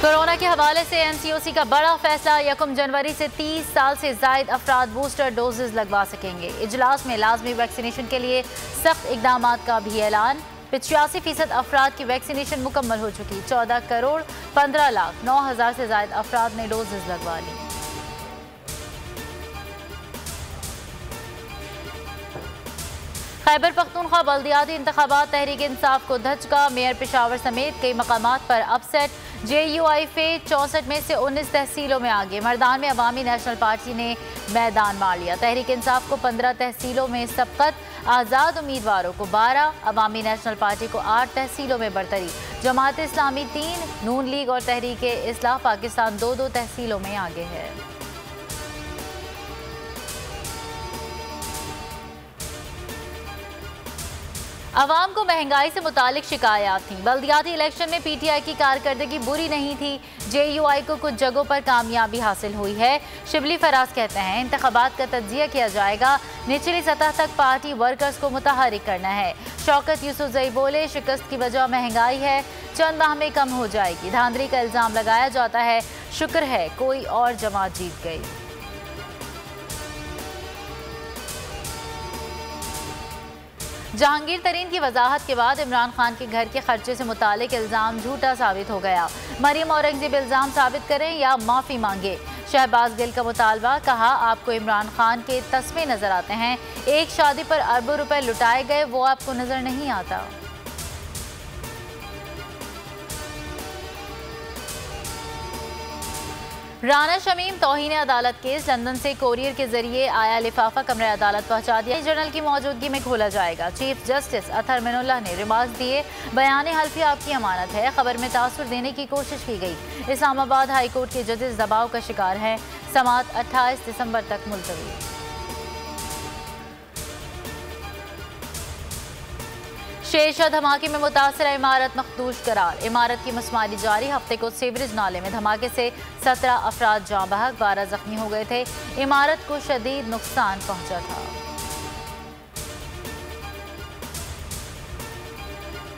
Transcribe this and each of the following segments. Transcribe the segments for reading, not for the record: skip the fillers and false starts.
Corona के हवाले से NCOC का बड़ा फैसला। 1 जनवरी से 30 साल से जायद अफराद बूस्टर डोजेज लगवा सकेंगे। इजलास में लाजमी वैक्सीनेशन के लिए सख्त इकदाम का भी ऐलान। 85% अफराद की वैक्सीनेशन मुकम्मल हो चुकी। 14,15,09,000 से जायद अफराद ने डोजेज लगवा ली। खैबर पख्तूनख्वा बल्दियाती इंतखाबात तहरीक इंसाफ को धचका। मेयर पेशावर समेत कई मकामात पर अपसेट। JUI फेज 64 में से 19 तहसीलों में आगे। मर्दान में अवामी नेशनल पार्टी ने मैदान मार लिया। तहरीक इंसाफ को 15 तहसीलों में सबकत। आज़ाद उम्मीदवारों को 12, अवामी नेशनल पार्टी को 8 तहसीलों में बरतरी। जमात इस्लामी 3, नून लीग और तहरीक इस्लाह पाकिस्तान 2-2 तहसीलों में आगे है। अवाम को महंगाई से मुतालिक शिकायत थी। बल्दियाती इलेक्शन में PTI की कारकर्दगी बुरी नहीं थी। JUI को कुछ जगहों पर कामयाबी हासिल हुई है। शिबली फराज कहते हैं इंतखाबात का तज्जिया किया जाएगा। निचली सतह तक पार्टी वर्कर्स को मुतहरिक करना है। शौकत यूसुफजई बोले शिकस्त की वजह महंगाई है, चंद माह में कम हो जाएगी। धांधली का इल्जाम लगाया जाता है। शुक्र है कोई और जमात जीत गई। जहांगीर तरीन की वजाहत के बाद इमरान खान के घर के खर्चे से मुतालिक इल्ज़ाम झूठा साबित हो गया। मरियम औरंगजेब इल्ज़ाम साबित करें या माफ़ी मांगे। शहबाज गिल का मुतालबा। कहा आपको इमरान खान के तस्वीर नजर आते हैं, एक शादी पर अरबों रुपए लुटाए गए वो आपको नजर नहीं आता। राना शमीम तौहीन अदालत केस। लंदन से कोरियर के जरिए आया लिफाफा कमरे अदालत पहुंचा दिया। जनरल की मौजूदगी में खोला जाएगा। चीफ जस्टिस अतहर मिनुल्लाह ने रिमार्क्स दिए। बयान हल्फी आपकी अमानत है। खबर में तासुर देने की कोशिश की गई। इस्लामाबाद हाई कोर्ट के जजेस दबाव का शिकार हैं। समाअत 28 दिसंबर तक मुलतवी। शेरशाह धमाके में मुतासरा इमारत मखदूश करार। इमारत की मसमारी जारी। हफ्ते को सीवरेज नाले में धमाके से 17 अफराद जाँ बहक, 12 जख्मी हो गए थे। इमारत को शदीद नुकसान पहुंचा था।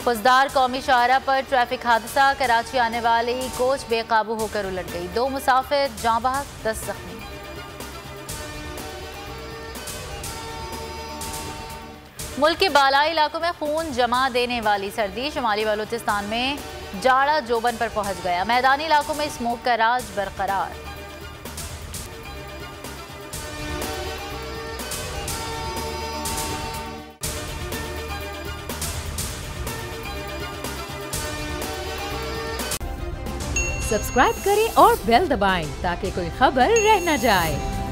फुजदार कौमी शाहरा पर ट्रैफिक हादसा। कराची आने वाली कोच बेकाबू होकर उलट गई। 2 मुसाफिर जाँ बहक, 10 जख्मी। मुल्क के बालाई इलाकों में खून जमा देने वाली सर्दी। शुमाली बलूचिस्तान में जाड़ा जोबन पर पहुंच गया। मैदानी इलाकों में स्मोक का राज बरकरार। सब्सक्राइब करें और बेल दबाएं ताकि कोई खबर रह न जाए।